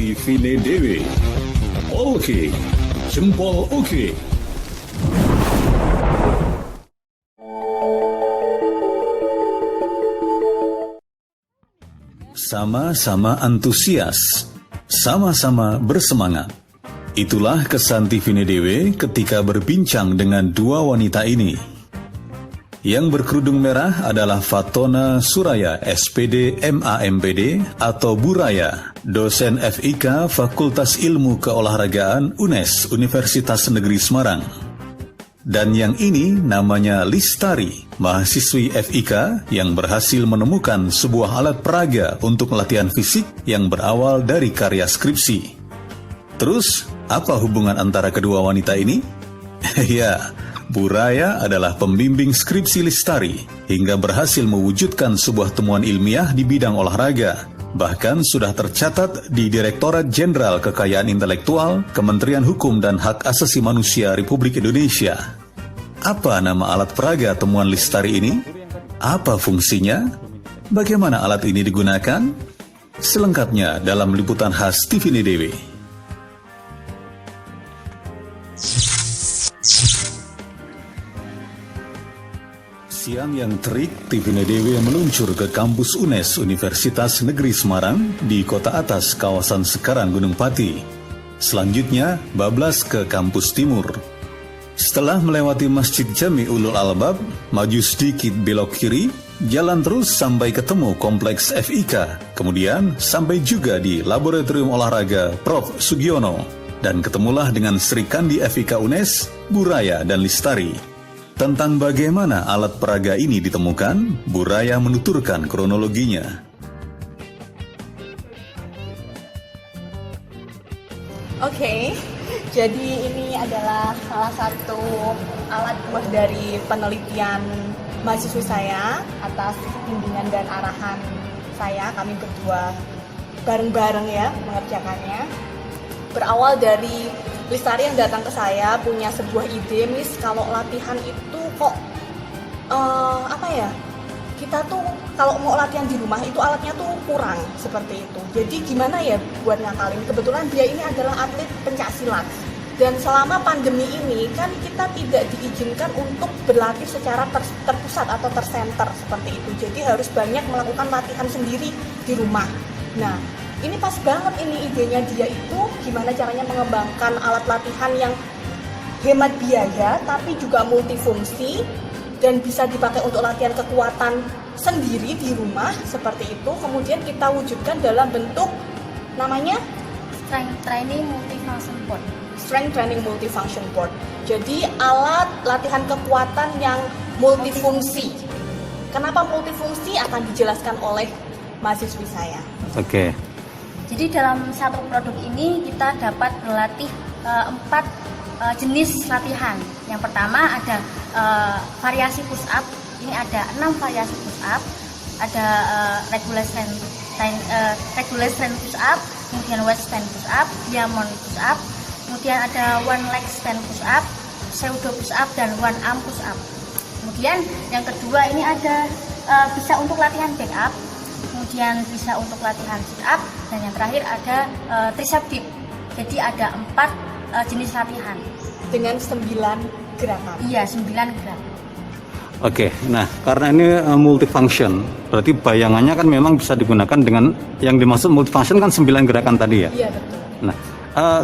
Tivine Dewi. Oke, jempol oke. Sama-sama antusias, sama-sama bersemangat. Itulah kesan Tivine Dewi ketika berbincang dengan dua wanita ini. Yang berkerudung merah adalah Fatona Suraya, SPD MAMPD atau Buraya, dosen FIK Fakultas Ilmu Keolahragaan UNES Universitas Negeri Semarang. Dan yang ini namanya Listari, mahasiswi FIK yang berhasil menemukan sebuah alat peraga untuk latihan fisik yang berawal dari karya skripsi. Terus, apa hubungan antara kedua wanita ini? Ya, Buraya adalah pembimbing skripsi Listari hingga berhasil mewujudkan sebuah temuan ilmiah di bidang olahraga. Bahkan sudah tercatat di Direktorat Jenderal Kekayaan Intelektual, Kementerian Hukum dan Hak Asasi Manusia Republik Indonesia. Apa nama alat peraga temuan Listari ini? Apa fungsinya? Bagaimana alat ini digunakan? Selengkapnya dalam liputan khas Tivine Dewi. Siang yang terik, Tivine Dewi meluncur ke kampus UNES Universitas Negeri Semarang di Kota Atas, kawasan Sekarang Gunung Pati. Selanjutnya, bablas ke kampus Timur. Setelah melewati Masjid Jami Ulul Albab, maju sedikit belok kiri, jalan terus sampai ketemu kompleks FIK. Kemudian sampai juga di Laboratorium Olahraga Prof. Sugiono. Dan ketemulah dengan Sri Kandi FIK UNES, Buraya dan Listari. Tentang bagaimana alat peraga ini ditemukan, Buraya menuturkan kronologinya. Oke, jadi ini adalah salah satu alat buah dari penelitian mahasiswa saya atas bimbingan dan arahan saya. Kami berdua bareng-bareng ya mengerjakannya. Berawal dari Listari yang datang ke saya punya sebuah ide, Miss, kalau latihan itu kok kita tuh kalau mau latihan di rumah itu alatnya tuh kurang seperti itu. Jadi gimana ya buat ngakalin? Kebetulan dia ini adalah atlet pencaksilat. Dan selama pandemi ini kan kita tidak diizinkan untuk berlatih secara terpusat atau tersenter seperti itu. Jadi harus banyak melakukan latihan sendiri di rumah. Nah, ini pas banget ini idenya dia itu gimana caranya mengembangkan alat latihan yang hemat biaya tapi juga multifungsi dan bisa dipakai untuk latihan kekuatan sendiri di rumah seperti itu. Kemudian kita wujudkan dalam bentuk namanya Strength Training Multifunction Board. Strength Training Multifunction Board. Jadi alat latihan kekuatan yang multifungsi. Kenapa multifungsi akan dijelaskan oleh mahasiswi saya. Oke. Jadi dalam satu produk ini kita dapat berlatih 4 jenis latihan. Yang pertama ada variasi push up. Ini ada 6 variasi push up. Ada regular strength push up, kemudian waist stand push up, diamond push up, kemudian ada one leg stand push up, pseudo push up, dan one arm push up. Kemudian yang kedua ini ada bisa untuk latihan back up, kemudian bisa untuk latihan sit up, dan yang terakhir ada tricep dip. Jadi ada 4 jenis latihan dengan 9 gerakan. Iya, 9 gerakan. Oke, nah karena ini multifunction, berarti bayangannya kan memang bisa digunakan dengan yang dimaksud multifunction kan 9 gerakan tadi ya? Iya, betul. Nah,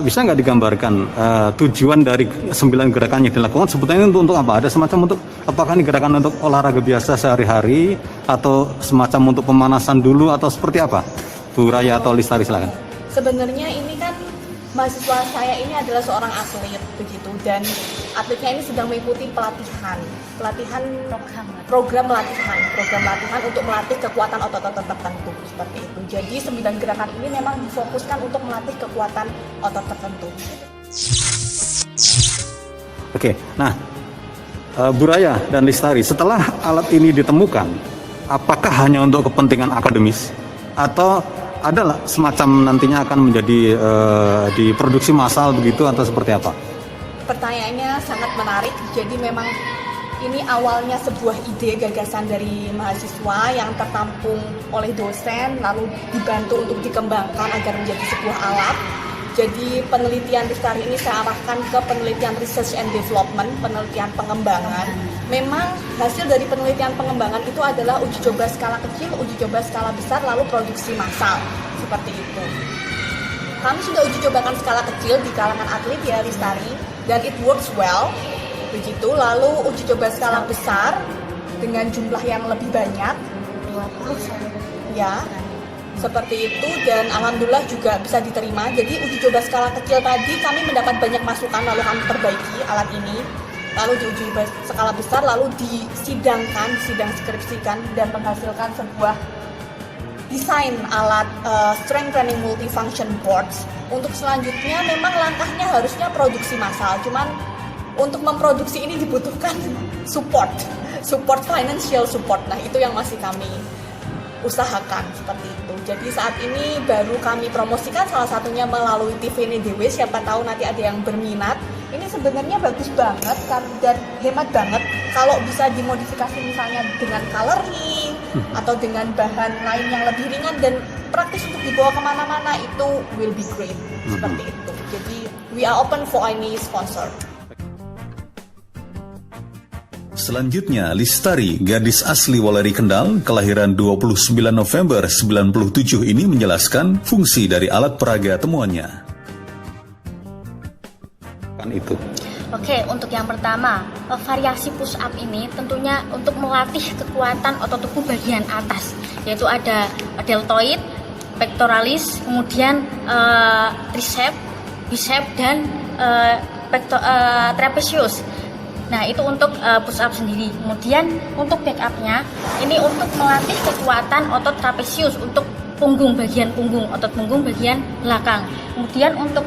bisa nggak digambarkan tujuan dari 9 gerakan yang dilakukan sebetulnya untuk apa? Ada semacam untuk, apakah ini gerakan untuk olahraga biasa sehari-hari atau semacam untuk pemanasan dulu atau seperti apa? Bu Raya atau Listari, silakan. Sebenarnya ini kan mahasiswa saya ini adalah seorang atlet begitu, dan atletnya ini sedang mengikuti program latihan untuk melatih kekuatan otot-otot tertentu seperti itu. Jadi 9 gerakan ini memang difokuskan untuk melatih kekuatan otot tertentu. Oke, nah Bu Raya dan Listari, setelah alat ini ditemukan, apakah hanya untuk kepentingan akademis atau adalah semacam nantinya akan menjadi diproduksi massal begitu atau seperti apa? Pertanyaannya sangat menarik. Jadi memang Ini awalnya sebuah ide gagasan dari mahasiswa yang tertampung oleh dosen, lalu dibantu untuk dikembangkan agar menjadi sebuah alat. Jadi penelitian Listari ini saya arahkan ke penelitian research and development, penelitian pengembangan. Memang hasil dari penelitian pengembangan itu adalah uji coba skala kecil, uji coba skala besar, lalu produksi massal. Seperti itu. Kami sudah uji cobakan skala kecil di kalangan atlet ya Listari, dan it works well. Begitu, lalu uji coba skala besar dengan jumlah yang lebih banyak. 20 saya. Ya, seperti itu, dan alhamdulillah juga bisa diterima. Jadi uji coba skala kecil tadi kami mendapat banyak masukan, lalu kami perbaiki alat ini, lalu diuji coba skala besar, lalu sidang skripsikan dan menghasilkan sebuah desain alat strength training multifunction boards. Untuk selanjutnya memang langkahnya harusnya produksi massal, cuman untuk memproduksi ini dibutuhkan support financial support. Nah, itu yang masih kami usahakan seperti itu. Jadi saat ini baru kami promosikan, salah satunya melalui TV NDW. Siapa tahu nanti ada yang berminat. Ini sebenarnya bagus banget dan hemat banget kalau bisa dimodifikasi misalnya dengan coloring atau dengan bahan lain yang lebih ringan dan praktis untuk dibawa kemana-mana, itu will be great. Seperti itu. Jadi we are open for any sponsor. Selanjutnya, Listari, gadis asli Waleri Kendal, kelahiran 29 November 97 ini menjelaskan fungsi dari alat peraga temuannya. Kan itu. Oke, untuk yang pertama, variasi push up ini tentunya untuk melatih kekuatan otot tubuh bagian atas, yaitu ada deltoid, pectoralis, kemudian tricep, bicep, dan trapezius. Nah, itu untuk push up sendiri. Kemudian untuk back up-nya, ini untuk melatih kekuatan otot trapezius untuk punggung, bagian punggung, otot punggung bagian belakang. Kemudian untuk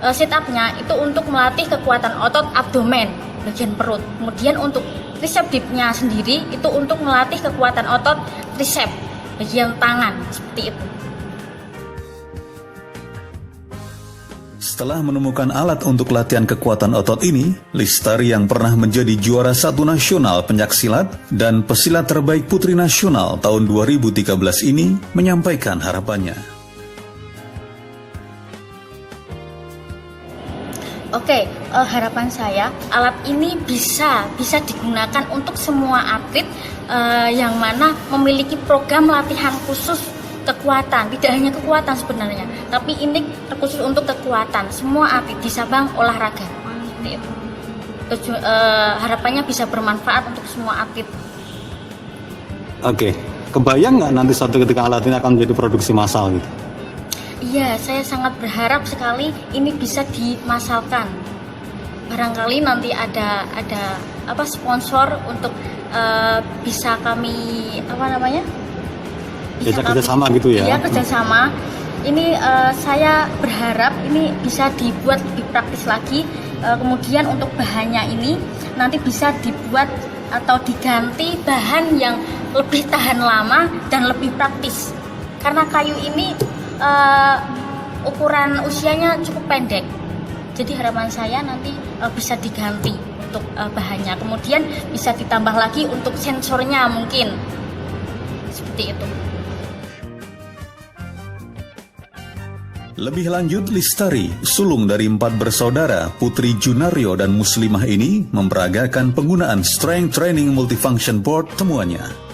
sit up-nya itu untuk melatih kekuatan otot abdomen, bagian perut. Kemudian untuk tricep dip-nya sendiri itu untuk melatih kekuatan otot tricep, bagian tangan, seperti itu. Setelah menemukan alat untuk latihan kekuatan otot ini, Listari yang pernah menjadi juara 1 nasional pencaksilat dan pesilat terbaik putri nasional tahun 2013 ini menyampaikan harapannya. Oke, harapan saya alat ini bisa digunakan untuk semua atlet yang mana memiliki program latihan khusus kekuatan. Tidak hanya kekuatan sebenarnya, tapi ini terkhusus untuk kekuatan. Semua atlet di Sabang olahraga. Harapannya bisa bermanfaat untuk semua atlet. Oke, kebayang nggak nanti suatu ketika alat ini akan menjadi produksi massal gitu? Iya, saya sangat berharap sekali ini bisa dimasalkan. Barangkali nanti ada sponsor untuk bisa kami kerjasama gitu ya? Iya, kerjasama. Ini saya berharap ini bisa dibuat lebih praktis lagi. Kemudian untuk bahannya ini nanti bisa dibuat atau diganti bahan yang lebih tahan lama dan lebih praktis. Karena kayu ini ukuran usianya cukup pendek. Jadi harapan saya nanti bisa diganti untuk bahannya. Kemudian bisa ditambah lagi untuk sensornya mungkin. Seperti itu. Lebih lanjut, Listari, sulung dari 4 bersaudara, Putri Junario dan Muslimah ini memperagakan penggunaan Strength Training Multifunction Board temuannya.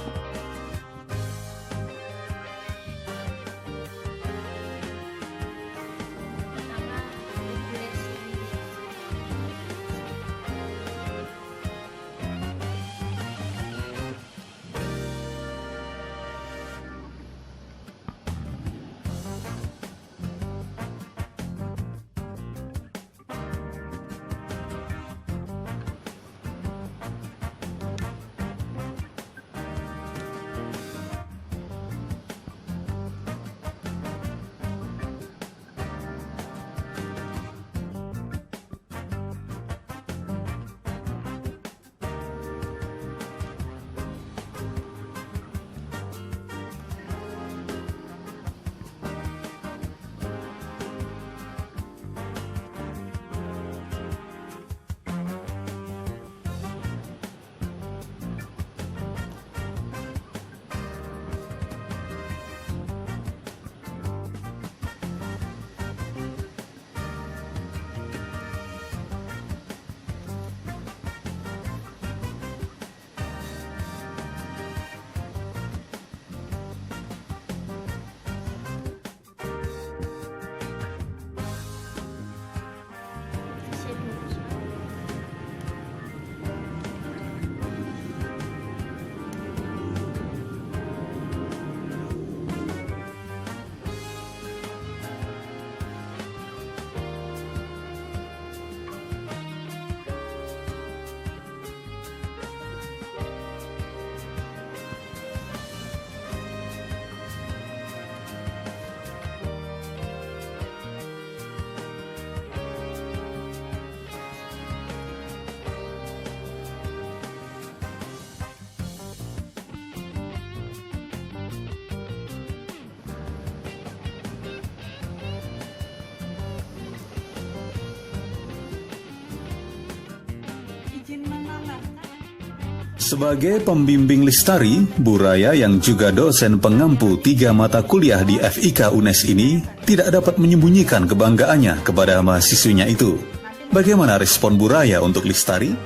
Sebagai pembimbing Lestari, Bu Raya yang juga dosen pengampu 3 mata kuliah di FIK UNES ini tidak dapat menyembunyikan kebanggaannya kepada mahasiswinya itu. Bagaimana respon Bu Raya untuk Lestari?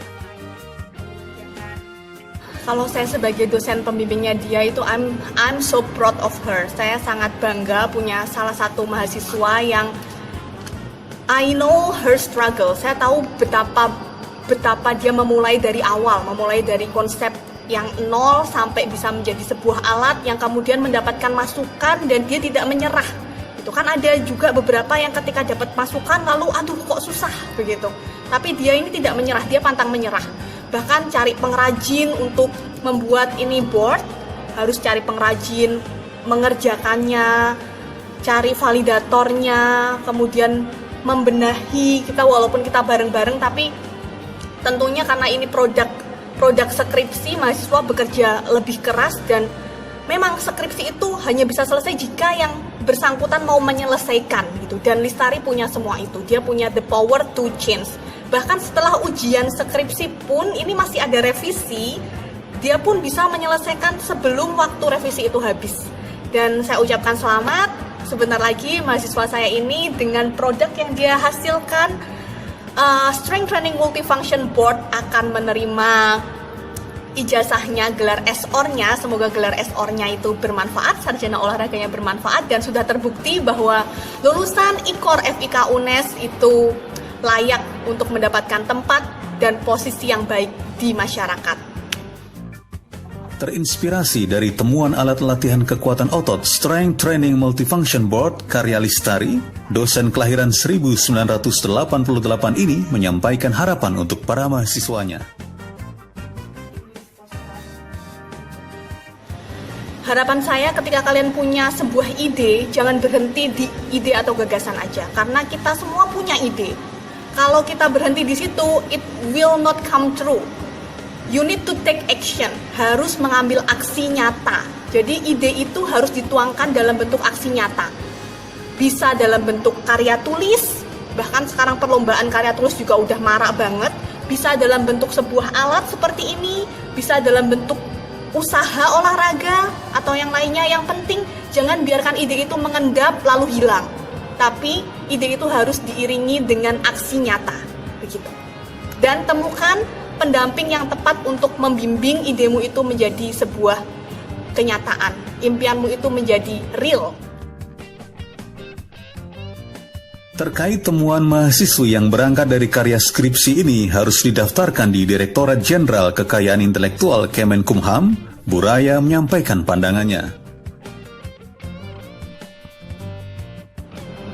Kalau saya sebagai dosen pembimbingnya dia itu I'm so proud of her. Saya sangat bangga punya salah satu mahasiswa yang I know her struggle. Saya tahu betapa dia memulai dari awal, memulai dari konsep yang nol sampai bisa menjadi sebuah alat yang kemudian mendapatkan masukan dan dia tidak menyerah. Itu kan ada juga beberapa yang ketika dapat masukan lalu aduh kok susah begitu. Tapi dia ini tidak menyerah, dia pantang menyerah. Bahkan cari pengrajin untuk membuat ini board, harus cari pengrajin, mengerjakannya, cari validatornya, kemudian membenahi kita walaupun kita bareng-bareng tapi tentunya karena ini produk skripsi, mahasiswa bekerja lebih keras dan memang skripsi itu hanya bisa selesai jika yang bersangkutan mau menyelesaikan gitu. Dan Lestari punya semua itu, dia punya the power to change. Bahkan setelah ujian skripsi pun ini masih ada revisi, dia pun bisa menyelesaikan sebelum waktu revisi itu habis. Dan saya ucapkan selamat, sebentar lagi mahasiswa saya ini dengan produk yang dia hasilkan, Strength Training Multifunction Board akan menerima ijazahnya, gelar SOR-nya. Semoga gelar SOR-nya itu bermanfaat, sarjana olahraganya bermanfaat, dan sudah terbukti bahwa lulusan IKOR FIK UNES itu layak untuk mendapatkan tempat dan posisi yang baik di masyarakat. Terinspirasi dari temuan alat latihan kekuatan otot Strength Training Multifunction Board karya Lestari, dosen kelahiran 1988 ini menyampaikan harapan untuk para mahasiswanya. Harapan saya ketika kalian punya sebuah ide, jangan berhenti di ide atau gagasan aja, karena kita semua punya ide. Kalau kita berhenti di situ, it will not come true. You need to take action, harus mengambil aksi nyata. Jadi ide itu harus dituangkan dalam bentuk aksi nyata. Bisa dalam bentuk karya tulis, bahkan sekarang perlombaan karya tulis juga udah marak banget. Bisa dalam bentuk sebuah alat seperti ini, bisa dalam bentuk usaha olahraga atau yang lainnya. Yang penting jangan biarkan ide itu mengendap lalu hilang. Tapi ide itu harus diiringi dengan aksi nyata, begitu. Dan temukan pendamping yang tepat untuk membimbing idemu itu menjadi sebuah kenyataan, impianmu itu menjadi real. Terkait temuan mahasiswi yang berangkat dari karya skripsi ini harus didaftarkan di Direktorat Jenderal Kekayaan Intelektual Kemenkumham, Bu Raya menyampaikan pandangannya.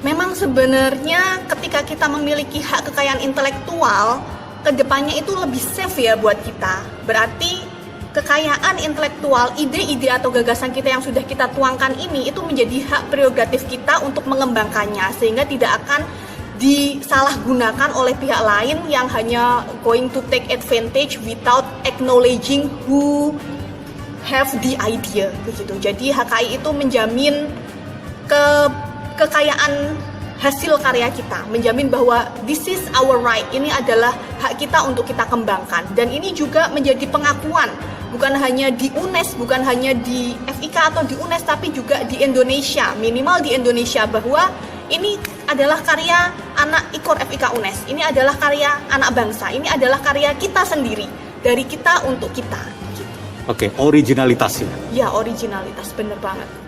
Memang sebenarnya ketika kita memiliki hak kekayaan intelektual, kedepannya itu lebih safe ya buat kita. Berarti kekayaan intelektual, ide-ide atau gagasan kita yang sudah kita tuangkan ini itu menjadi hak prerogatif kita untuk mengembangkannya, sehingga tidak akan disalahgunakan oleh pihak lain yang hanya going to take advantage without acknowledging who have the idea begitu. Jadi HKI itu menjamin kekayaan hasil karya kita, menjamin bahwa this is our right, ini adalah hak kita untuk kita kembangkan. Dan ini juga menjadi pengakuan, bukan hanya di UNES, bukan hanya di FIK atau di UNES, tapi juga di Indonesia, minimal di Indonesia, bahwa ini adalah karya anak IKOR FIK UNES, ini adalah karya anak bangsa, ini adalah karya kita sendiri, dari kita untuk kita. Oke, originalitasnya. Ya, originalitas, bener banget.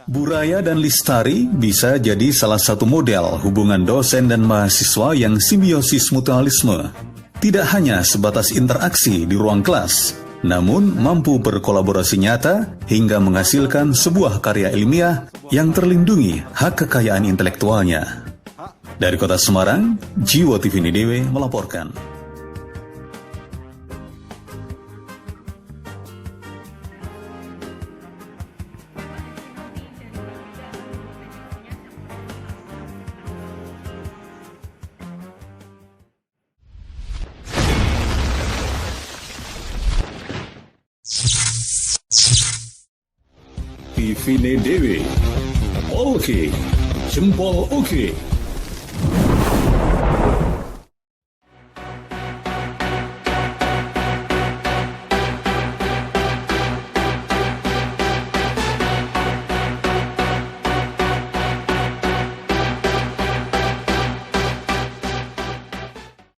Bu Raya dan Lestari bisa jadi salah satu model hubungan dosen dan mahasiswa yang simbiosis mutualisme. Tidak hanya sebatas interaksi di ruang kelas, namun mampu berkolaborasi nyata hingga menghasilkan sebuah karya ilmiah yang terlindungi hak kekayaan intelektualnya. Dari Kota Semarang, Jiwo TV Nidewe melaporkan. TV Nidewe. Oke, jempol oke.